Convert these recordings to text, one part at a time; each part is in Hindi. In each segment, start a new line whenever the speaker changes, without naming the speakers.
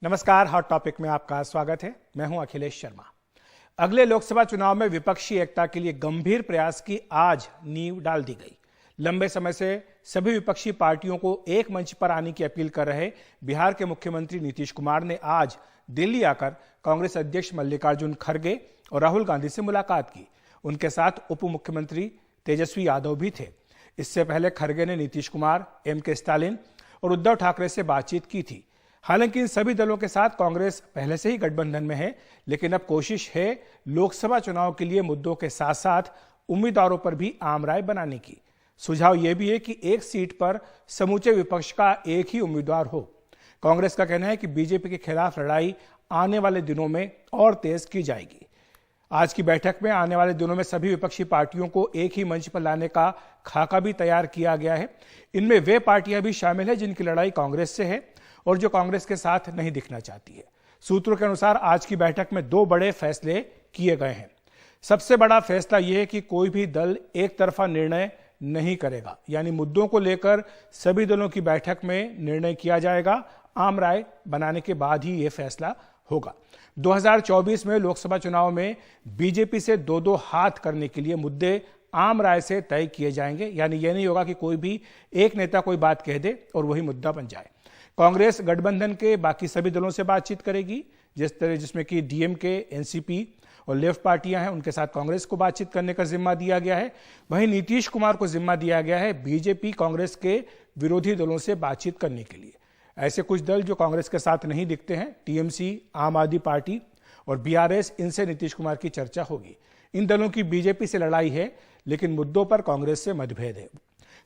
नमस्कार, हॉट टॉपिक में आपका स्वागत है। मैं हूं अखिलेश शर्मा। अगले लोकसभा चुनाव में विपक्षी एकता के लिए गंभीर प्रयास की आज नींव डाल दी गई। लंबे समय से सभी विपक्षी पार्टियों को एक मंच पर आने की अपील कर रहे बिहार के मुख्यमंत्री नीतीश कुमार ने आज दिल्ली आकर कांग्रेस अध्यक्ष मल्लिकार्जुन खड़गे और राहुल गांधी से मुलाकात की। उनके साथ उप मुख्यमंत्री तेजस्वी यादव भी थे। इससे पहले खड़गे ने नीतीश कुमार, एम.के. स्टालिन और उद्धव ठाकरे से बातचीत की थी। हालांकि इन सभी दलों के साथ कांग्रेस पहले से ही गठबंधन में है, लेकिन अब कोशिश है लोकसभा चुनाव के लिए मुद्दों के साथ साथ उम्मीदवारों पर भी आम राय बनाने की। सुझाव यह भी है कि एक सीट पर समूचे विपक्ष का एक ही उम्मीदवार हो। कांग्रेस का कहना है कि बीजेपी के खिलाफ लड़ाई आने वाले दिनों में और तेज की जाएगी। आज की बैठक में आने वाले दिनों में सभी विपक्षी पार्टियों को एक ही मंच पर लाने का खाका भी तैयार किया गया है। इनमें वे पार्टियां भी शामिल है जिनकी लड़ाई कांग्रेस से है और जो कांग्रेस के साथ नहीं दिखना चाहती है। सूत्रों के अनुसार आज की बैठक में दो बड़े फैसले किए गए हैं। सबसे बड़ा फैसला यह है कि कोई भी दल एक तरफा निर्णय नहीं करेगा, यानी मुद्दों को लेकर सभी दलों की बैठक में निर्णय किया जाएगा। आम राय बनाने के बाद ही यह फैसला होगा। 2024 में लोकसभा चुनाव में बीजेपी से दो हाथ करने के लिए मुद्दे आम राय से तय किए जाएंगे, यानी यह नहीं होगा कि कोई भी एक नेता कोई बात कह दे और वही मुद्दा बन जाए। कांग्रेस गठबंधन के बाकी सभी दलों से बातचीत करेगी, जिसमें कि डीएमके, एनसीपी और लेफ्ट पार्टियां हैं, उनके साथ कांग्रेस को बातचीत करने का जिम्मा दिया गया है। वहीं नीतीश कुमार को जिम्मा दिया गया है बीजेपी कांग्रेस के विरोधी दलों से बातचीत करने के लिए। ऐसे कुछ दल जो कांग्रेस के साथ नहीं दिखते हैं, टीएमसी, आम आदमी पार्टी और बीआरएस, इनसे नीतीश कुमार की चर्चा होगी। इन दलों की बीजेपी से लड़ाई है, लेकिन मुद्दों पर कांग्रेस से मतभेद है।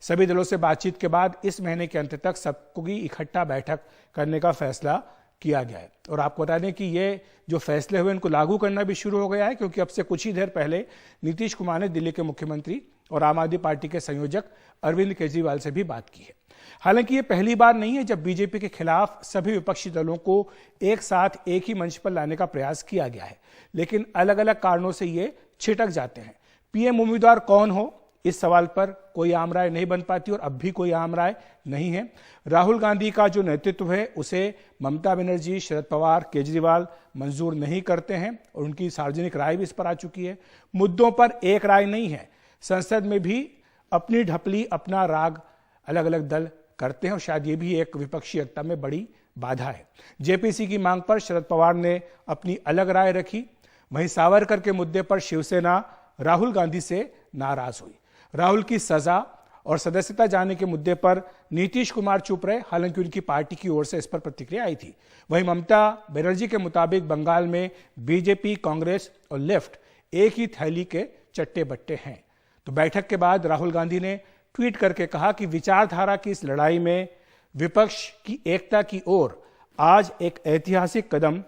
सभी दलों से बातचीत के बाद इस महीने के अंत तक सबकी इकट्ठा बैठक करने का फैसला किया गया है। और आपको बता दें कि ये जो फैसले हुए इनको लागू करना भी शुरू हो गया है, क्योंकि अब से कुछ ही देर पहले नीतीश कुमार ने दिल्ली के मुख्यमंत्री और आम आदमी पार्टी के संयोजक अरविंद केजरीवाल से भी बात की है। हालांकि ये पहली बार नहीं है जब बीजेपी के खिलाफ सभी विपक्षी दलों को एक साथ एक ही मंच पर लाने का प्रयास किया गया है, लेकिन अलग अलग कारणों से ये छिटक जाते हैं। पीएम उम्मीदवार कौन हो, इस सवाल पर कोई आम राय नहीं बन पाती और अब भी कोई आम राय नहीं है। राहुल गांधी का जो नेतृत्व है उसे ममता बनर्जी, शरद पवार, केजरीवाल मंजूर नहीं करते हैं और उनकी सार्वजनिक राय भी इस पर आ चुकी है। मुद्दों पर एक राय नहीं है। संसद में भी अपनी ढपली, अपना राग अलग अलग दल करते हैं और शायद ये भी एक विपक्षी एकता में बड़ी बाधा है। जेपीसी की मांग पर शरद पवार ने अपनी अलग राय रखी। वहीं सावरकर के मुद्दे पर शिवसेना राहुल गांधी से नाराज हुई। राहुल की सजा और सदस्यता जाने के मुद्दे पर नीतीश कुमार चुप रहे, हालांकि उनकी पार्टी की ओर से इस पर प्रतिक्रिया आई थी। वहीं ममता बनर्जी के मुताबिक बंगाल में बीजेपी, कांग्रेस और लेफ्ट एक ही थैली के चट्टे बट्टे हैं। तो बैठक के बाद राहुल गांधी ने ट्वीट करके कहा कि विचारधारा की इस लड़ाई में विपक्ष की एकता की ओर आज एक ऐतिहासिक कदम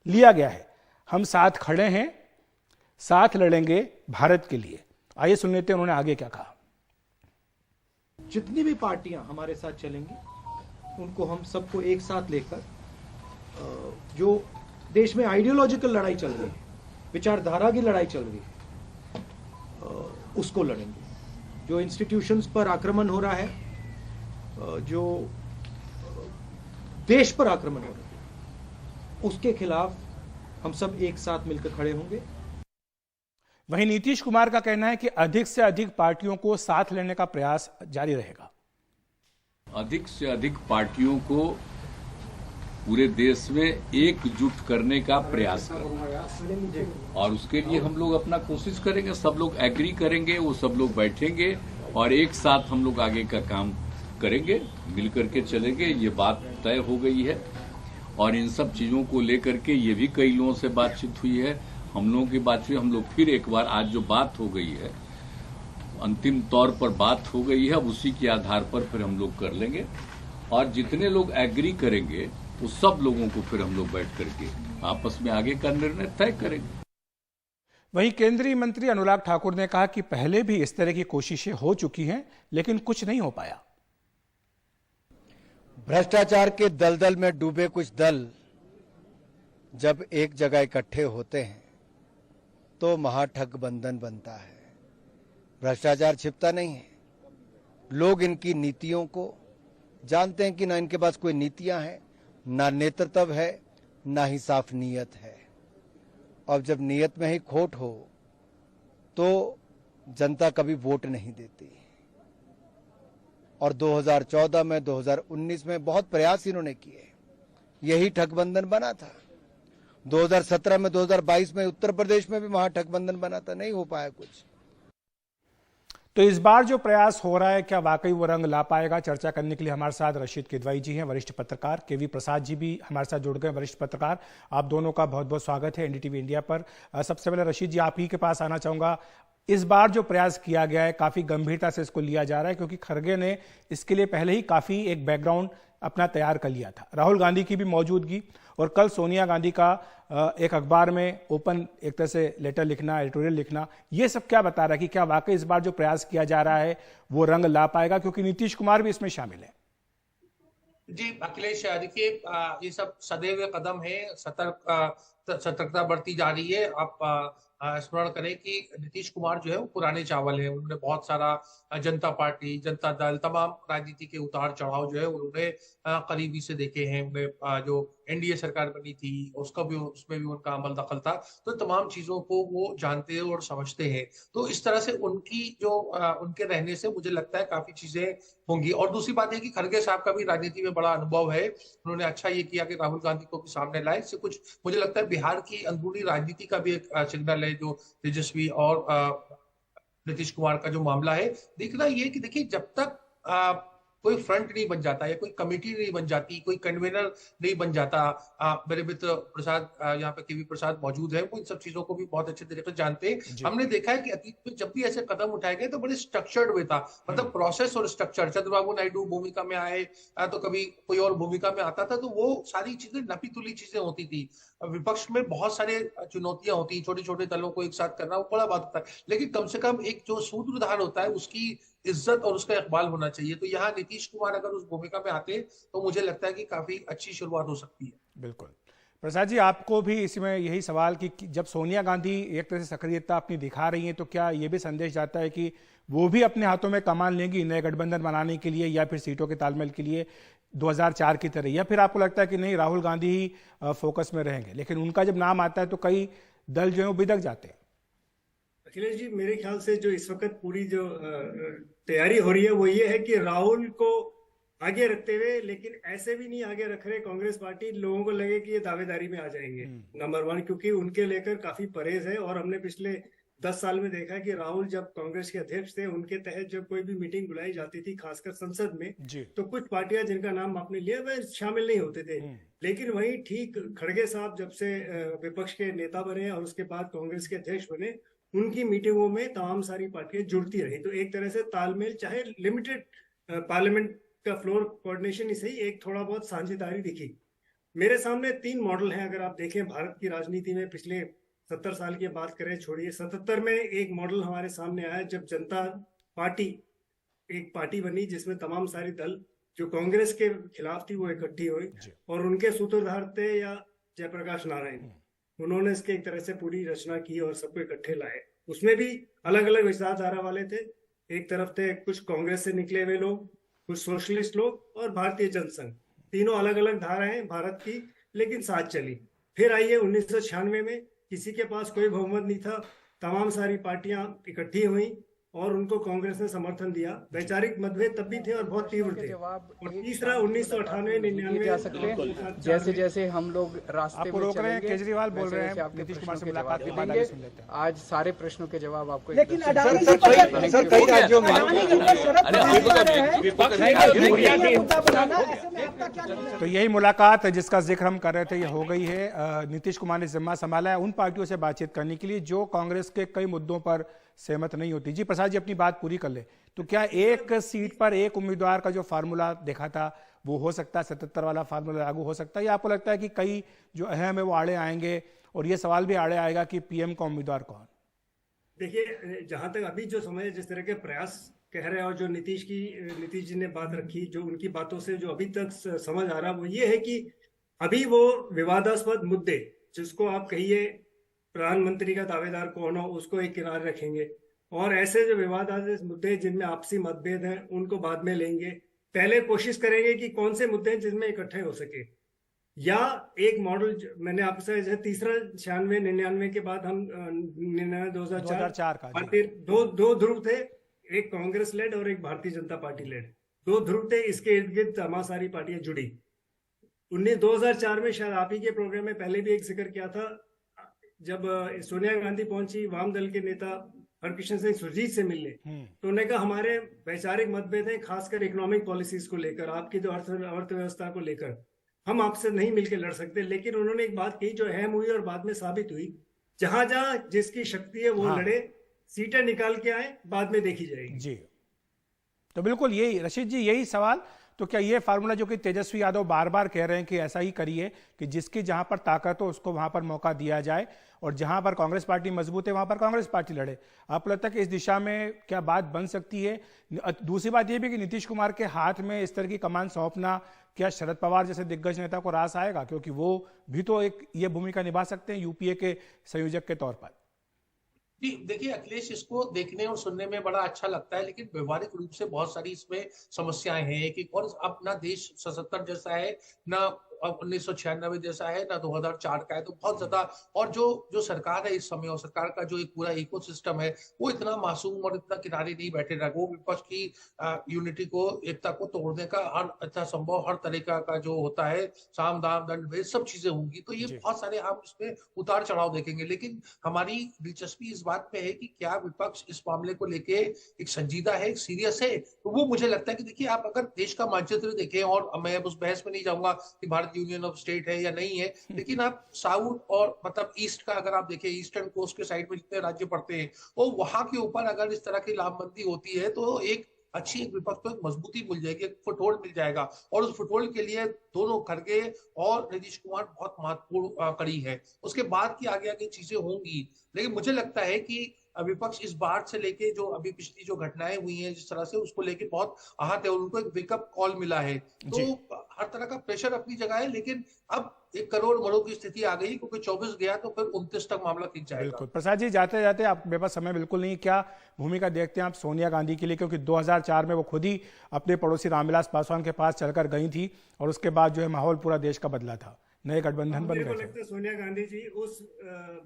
लिया गया है। हम साथ खड़े हैं, साथ लड़ेंगे भारत के लिए। आइए सुन लेते हैं उन्होंने आगे क्या कहा।
जितनी भी पार्टियां हमारे साथ चलेंगी उनको हम सबको एक साथ लेकर जो देश में आइडियोलॉजिकल लड़ाई चल रही है, विचारधारा की लड़ाई चल रही है, उसको लड़ेंगे। जो इंस्टीट्यूशंस पर आक्रमण हो रहा है, जो देश पर आक्रमण हो रहा है, उसके खिलाफ हम सब एक साथ मिलकर खड़े होंगे।
वहीं नीतीश कुमार का कहना है कि अधिक से अधिक पार्टियों को साथ लेने का प्रयास जारी रहेगा।
अधिक से अधिक पार्टियों को पूरे देश में एकजुट करने का प्रयास करेंगे और उसके लिए हम लोग अपना कोशिश करेंगे। सब लोग एग्री करेंगे, वो सब लोग बैठेंगे और एक साथ हम लोग आगे का काम करेंगे, मिलकर के चलेंगे। ये बात तय हो गई है और इन सब चीजों को लेकर के ये भी कई लोगों से बातचीत हुई है, हम लोगों की बात हुई। हम लोग फिर एक बार आज जो बात हो गई है, अंतिम तौर पर बात हो गई है, अब उसी के आधार पर फिर हम लोग कर लेंगे और जितने लोग एग्री करेंगे तो सब लोगों को फिर हम लोग बैठ करके आपस में आगे का निर्णय तय करेंगे।
वहीं केंद्रीय मंत्री अनुराग ठाकुर ने कहा कि पहले भी इस तरह की कोशिशें हो चुकी हैं, लेकिन कुछ नहीं हो पाया।
भ्रष्टाचार के दलदल में डूबे कुछ दल जब एक जगह इकट्ठे होते हैं तो महाठगबंधन बनता है। भ्रष्टाचार छिपता नहीं है। लोग इनकी नीतियों को जानते हैं कि ना इनके पास कोई नीतियां हैं, ना नेतृत्व है, ना ही साफ नीयत है। और जब नीयत में ही खोट हो तो जनता कभी वोट नहीं देती। और 2014 में, 2019 में बहुत प्रयास इन्होंने किए, यही ठगबंधन बना था। 2017 में, 2022 में उत्तर प्रदेश में भी महाठगबंधन बना था, नहीं हो पाया कुछ।
तो इस बार जो प्रयास हो रहा है, क्या वाकई वो रंग ला पाएगा? चर्चा करने के लिए हमारे साथ रशीद किदवई जी हैं, वरिष्ठ पत्रकार। केवी प्रसाद जी भी हमारे साथ जुड़ गए, वरिष्ठ पत्रकार। आप दोनों का बहुत बहुत स्वागत है एनडीटीवी इंडिया पर। सबसे पहले रशीद जी, आप ही के पास आना चाहूंगा। इस बार जो प्रयास किया गया है, काफी गंभीरता से इसको लिया जा रहा है, क्योंकि खड़गे ने इसके लिए पहले ही काफी एक बैकग्राउंड अपना तैयार कर लिया था। राहुल गांधी की भी मौजूदगी, और कल सोनिया गांधी का एक अखबार में ओपन एक तरह से लेटर लिखना, एडिटोरियल लिखना, ये सब क्या बता रहा है कि क्या वाकई इस बार जो प्रयास किया जा रहा है वो रंग ला पाएगा? क्योंकि नीतीश कुमार भी इसमें शामिल है।
जी अखिलेश, देखिए ये सब सदैव कदम है, सतर्कता बढ़ती जा रही है। आप स्मरण करें कि नीतीश कुमार जो है वो पुराने चावल है। उन्होंने बहुत सारा जनता पार्टी, जनता दल, तमाम राजनीति के उतार चढ़ाव जो है उन्होंने करीबी से देखे हैं। उन्हें जो एनडीए सरकार बनी थी उसमें भी उनका अमल दखल था, तो तमाम चीजों को वो जानते हैं और समझते हैं। तो इस तरह से उनकी जो उनके रहने से मुझे लगता है काफी चीजें होंगी। और दूसरी बात है कि खड़गे साहब का भी राजनीति में बड़ा अनुभव है। उन्होंने अच्छा ये किया कि राहुल गांधी को भी सामने लाए। इससे कुछ मुझे लगता है बिहार की अंदरूनी राजनीति का भी एक सिग्नल है, जो तेजस्वी और नीतीश कुमार का जो मामला है। देखना ये कि देखिए, जब तक कोई फ्रंट नहीं बन जाता या कोई कमेटी नहीं बन जाती, कोई कन्वेनर नहीं बन जाता, मेरे मित्र प्रसाद यहाँ पे केवी प्रसाद मौजूद है, वो इन सब चीजों को भी बहुत अच्छे तरीके से जानते हैं। हमने देखा है कि अतीत में जब भी ऐसे कदम उठाए गए तो बड़े स्ट्रक्चर्ड वे था, मतलब प्रोसेस और स्ट्रक्चर। चंद्रबाबू नायडू भूमिका में आए तो कभी कोई और भूमिका में आता था, तो वो सारी चीजें नपी तुली चीजें होती थी। विपक्ष में बहुत सारे चुनौतियां होती, छोटे छोटे दलों को एक साथ करना वो बड़ा बात होता है, लेकिन कम से कम एक जो सूत्रधार होता है उसकी इज्जत और उसका इकबाल होना चाहिए। तो यहाँ नीतीश कुमार अगर उस भूमिका में आते तो मुझे लगता है कि काफी अच्छी शुरुआत हो सकती है।
बिल्कुल। प्रसाद जी, आपको भी इसमें यही सवाल कि जब सोनिया गांधी एक तरह से सक्रियता अपनी दिखा रही हैं, तो क्या ये भी संदेश जाता है कि वो भी अपने हाथों में कमान लेंगी नए गठबंधन बनाने के लिए, या फिर सीटों के तालमेल के लिए 2004 की तरह? या फिर आपको लगता है कि नहीं, राहुल गांधी ही फोकस में रहेंगे, लेकिन उनका जब नाम आता है तो कई दल जो है वो बिदक जाते हैं?
अखिलेश जी, मेरे ख्याल से जो इस वक्त पूरी जो तैयारी हो रही है वो ये है कि राहुल को आगे रखते हुए, लेकिन ऐसे भी नहीं आगे रख रहे कांग्रेस पार्टी, लोगों को लगे कि ये दावेदारी में आ जाएंगे नंबर 1, क्योंकि उनके लेकर काफी परहेज है। और हमने पिछले 10 साल में देखा है कि राहुल जब कांग्रेस के अध्यक्ष थे, उनके तहत जब कोई भी मीटिंग बुलाई जाती थी, खासकर संसद में, तो कुछ पार्टियां जिनका नाम आपने लिया वह शामिल नहीं होते थे। लेकिन वहीं ठीक खड़गे साहब जब से विपक्ष के नेता बने और उसके बाद कांग्रेस के अध्यक्ष बने, उनकी मीटिंगों में तमाम सारी पार्टियां जुड़ती रही। तो एक तरह से तालमेल, चाहे लिमिटेड पार्लियामेंट का फ्लोर कोऑर्डिनेशन ही सही, एक थोड़ा बहुत साझेदारी दिखी। मेरे सामने 3 मॉडल हैं। अगर आप देखें भारत की राजनीति में पिछले 70 साल की बात करें, छोड़िए 77 में एक मॉडल हमारे सामने आया, जब जनता पार्टी एक पार्टी बनी जिसमें तमाम सारे दल जो कांग्रेस के खिलाफ थी वो इकट्ठी हुई, और उनके सूत्रधार थे या जयप्रकाश नारायण। उन्होंने इसके एक तरह से पूरी रचना की और सबको इकट्ठे लाए। उसमें भी अलग अलग विचारधारा वाले थे। एक तरफ थे कुछ कांग्रेस से निकले हुए लोग, कुछ सोशलिस्ट लोग और भारतीय जनसंघ। तीनों अलग अलग धाराएं भारत की, लेकिन साथ चली। फिर आइए 1996 में, किसी के पास कोई बहुमत नहीं था, तमाम सारी पार्टियां इकट्ठी हुई और उनको कांग्रेस ने समर्थन दिया। वैचारिक मतभेद तब भी थे और बहुत तीव्र थे। और तीसरा 1998-99
जैसे जैसे हम लोग रास्ते
आपको रोक रहे हैं, केजरीवाल बोल रहे हैं नीतीश कुमार से मुलाकात के बाद आगे सुन लेते हैं।
आज सारे प्रश्नों के जवाब आपको,
लेकिन सर कई राज्यों में
तो यही मुलाकात जिसका जिक्र हम कर रहे थे ये हो गई है। नीतीश कुमार ने जिम्मा संभाला है उन पार्टियों से बातचीत करने के लिए जो कांग्रेस के कई मुद्दों पर सहमत नहीं होती। जी प्रसाद जी, अपनी बात पूरी कर ले। तो क्या एक सीट पर एक उम्मीदवार का जो फार्मूला देखा था वो हो सकता है, 77 वाला फार्मूला लागू हो सकता है, या आपको लगता है कि कई जो अहम है वो आड़े आएंगे और ये सवाल भी आड़े आएगा कि पीएम का उम्मीदवार कौन?
देखिए, जहां तक अभी जो समय जिस तरह के प्रयास कह रहे हैं और जो नीतीश जी ने बात रखी, जो उनकी बातों से जो अभी तक समझ आ रहा वो ये है कि अभी वो विवादास्पद मुद्दे, जिसको आप कहिए प्रधानमंत्री का दावेदार कौन हो, उसको एक किनारे रखेंगे, और ऐसे जो विवादास्पद मुद्दे जिनमें आपसी मतभेद हैं उनको बाद में लेंगे। पहले कोशिश करेंगे कि कौन से मुद्दे हैं जिनमें इकट्ठे हो सके। या एक मॉडल मैंने आपसे जैसे तीसरा 96-99 के बाद हम 2004
का
पार्टी दो ध्रुव थे, एक कांग्रेस लेड और एक भारतीय जनता पार्टी लेड, दो ध्रुव थे। इसके इर्द गिर्द तमाम सारी पार्टियां जुड़ी। 2004 में शायद आप ही के प्रोग्राम में पहले भी एक जिक्र किया था, जब सोनिया गांधी पहुंची वाम दल के नेता हरकिशन सिंह सुरजीत से मिलने, तो उन्होंने कहा हमारे वैचारिक मतभेद हैं, खासकर इकोनॉमिक पॉलिसीज को लेकर, आपकी जो अर्थव्यवस्था को लेकर हम आपसे नहीं मिलकर लड़ सकते। लेकिन उन्होंने एक बात कही जो अहम हुई और बाद में साबित हुई, जहां जहां जिसकी शक्ति है वो लड़े, सीटें निकाल के आए, बाद में देखी जाएगी।
जी, तो बिल्कुल यही रशीद जी, यही सवाल। तो क्या ये फार्मूला जो कि तेजस्वी यादव बार बार कह रहे हैं कि ऐसा ही करिए कि जिसकी जहां पर ताकत हो उसको वहां पर मौका दिया जाए, और जहां पर कांग्रेस पार्टी मजबूत है वहां पर कांग्रेस पार्टी लड़े, आपको लगता है कि इस दिशा में क्या बात बन सकती है? दूसरी बात यह भी कि नीतीश कुमार के हाथ में इस तरह की कमान सौंपना, क्या शरद पवार जैसे दिग्गज नेता को रास आएगा? क्योंकि वो भी तो एक ये भूमिका निभा सकते हैं यूपीए के संयोजक के तौर पर।
जी देखिए अखिलेश, इसको देखने और सुनने में बड़ा अच्छा लगता है, लेकिन व्यवहारिक रूप से बहुत सारी इसमें समस्याएं हैं कि और अपना देश 77 जैसा है ना, 1996 जैसा है ना, 2004 का है, तो बहुत ज्यादा। और जो सरकार है इस समय, और सरकार का जो एक पूरा इकोसिस्टम है, वो इतना मासूम और इतना किनारे नहीं बैठे रहा। वो विपक्ष की यूनिटी को, एकता को तोड़ने का हर अच्छा संभव, हर तरीका का जो होता है, साम दाम दंड भेद, सब चीजें होंगी। तो ये बहुत सारे हम इसमें उतार चढ़ाव देखेंगे। लेकिन हमारी दिलचस्पी इस बात पे है कि क्या विपक्ष इस मामले को लेके एक संजीदा है, एक सीरियस है। तो वो मुझे लगता है कि देखिए, आप अगर देश का मानचित्र देखें, और मैं उस बहस में नहीं जाऊंगा कि भारत यूनियन ऑफ स्टेट है या नहीं है, लेकिन आप साउथ और मतलब ईस्ट का अगर आप देखें, ईस्टर्न कोस्ट के साइड में जितने राज्य पड़ते हैं, वो वहां के ऊपर अगर इस तरह की लामबंदी होती है तो एक अच्छी एक विपक्ष को एक मजबूती मिल जाएगी, एक फुटहोल्ड मिल जाएगा। और उस फुटहोल्ड के लिए दोनों खड़गे और नीतीश कुमार बहुत महत्वपूर्ण कड़ी है। उसके बाद की आगे आगे चीजें होंगी। लेकिन मुझे लगता है कि विपक्ष इस बात से लेके, जो अभी पिछली जो घटनाएं हुई हैं जिस तरह से, उसको लेके बहुत आहत है और उनको एक वेकअप कॉल मिला है। तो हर तरह का प्रेशर अपनी जगह है, लेकिन अब 1 करोड़ मरों की स्थिति आ गई, क्योंकि 24 गया तो फिर 29 तक मामला खिंच जाएगा।
बिल्कुल प्रसाद जी, जाते जाते आप, मेरे पास समय बिल्कुल नहीं, क्या भूमिका देखते हैं आप सोनिया गांधी के लिए? क्योंकि 2004 में वो खुद ही अपने पड़ोसी रामविलास पासवान के पास चलकर गई थी, और उसके बाद जो है माहौल पूरा देश का बदला था, नए गठबंधन बन गए थे।
सोनिया गांधी जी उस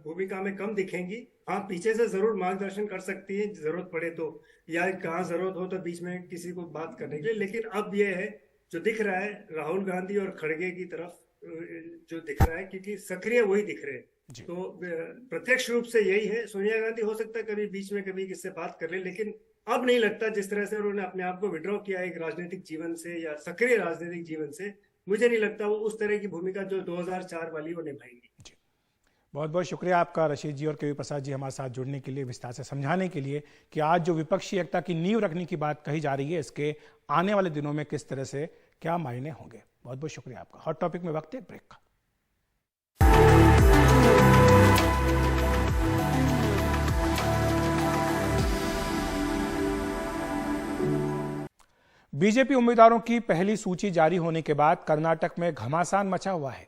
भूमिका में कम दिखेंगी। हाँ, पीछे से जरूर मार्गदर्शन कर सकती है जरूरत पड़े तो, या कहाँ जरूरत हो तो बीच में किसी को बात करने के लिए। लेकिन अब ये है जो दिख रहा है, राहुल गांधी और खड़गे की तरफ जो दिख रहा है, क्योंकि सक्रिय वही दिख रहे हैं, तो प्रत्यक्ष रूप से यही है। सोनिया गांधी हो सकता है कभी बीच में कभी किससे बात कर ले, लेकिन अब नहीं लगता जिस तरह से उन्होंने अपने आप को विड्रॉ किया एक राजनीतिक जीवन से या सक्रिय राजनीतिक जीवन से, मुझे नहीं लगता वो उस तरह की भूमिका जो 2004 वाली वो निभाएंगी।
बहुत बहुत शुक्रिया आपका रशीद जी और के वी प्रसाद जी, हमारे साथ जुड़ने के लिए, विस्तार से समझाने के लिए कि आज जो विपक्षी एकता की नींव रखने की बात कही जा रही है, इसके आने वाले दिनों में किस तरह से क्या मायने होंगे। बहुत बहुत शुक्रिया आपका। हॉट टॉपिक में वक्त है ब्रेक का। बीजेपी उम्मीदवारों की पहली सूची जारी होने के बाद कर्नाटक में घमासान मचा हुआ है।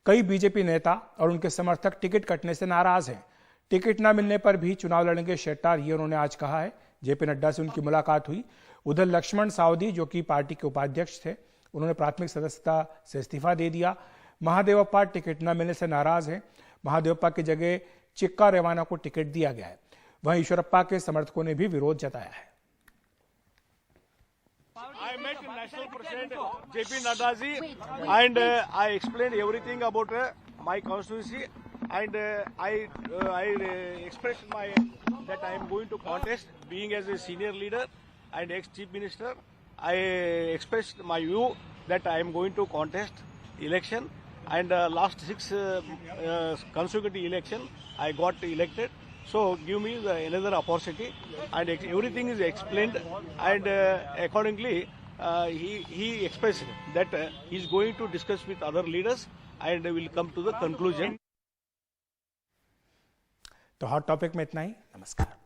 कई बीजेपी नेता और उनके समर्थक टिकट कटने से नाराज हैं। टिकट न मिलने पर भी चुनाव लड़ेंगे शेट्टार, ये उन्होंने आज कहा है। जेपी नड्डा से उनकी मुलाकात हुई। उधर लक्ष्मण सावदी, जो कि पार्टी के उपाध्यक्ष थे, उन्होंने प्राथमिक सदस्यता से इस्तीफा दे दिया। महादेवप्पा टिकट न मिलने से नाराज हैं। महादेवप्पा की जगह चिक्का रेवाना को टिकट दिया गया है। वहीं ईश्वरप्पा के समर्थकों ने भी विरोध जताया है।
I met National President JP Nadda ji, and I explained everything about my constituency, and I expressed that I am going to contest, being as a senior leader and ex-chief minister. I expressed my view that I am going to contest election, and last 6 consecutive election I got elected. So give me another opportunity, and everything is explained, and accordingly he expressed that he is going to discuss with other leaders and will come to the conclusion.
तो हॉट टॉपिक में इतना ही। नमस्कार।